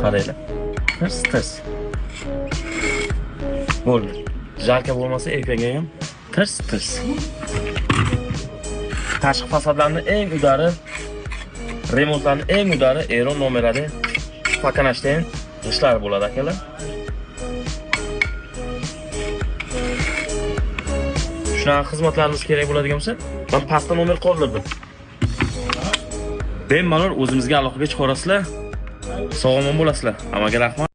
Qaranglar. Tirs. Bo'ldi. Jarka bo'lmasa erkaga ham tirs. Tashqi fasadlarning eng udari, remontlarning eng udari Eron nomerali pakanashdan ishlar bo'ladi akalar. Shunaqa xizmatlarimiz kerak bo'ladigan bo'lsa, men pastda nomer qoldirdim. Bemalol o'zimizga aloqaga chiqarasizlar. Sog' omon bo'lasizlar. Hammaga rahmat.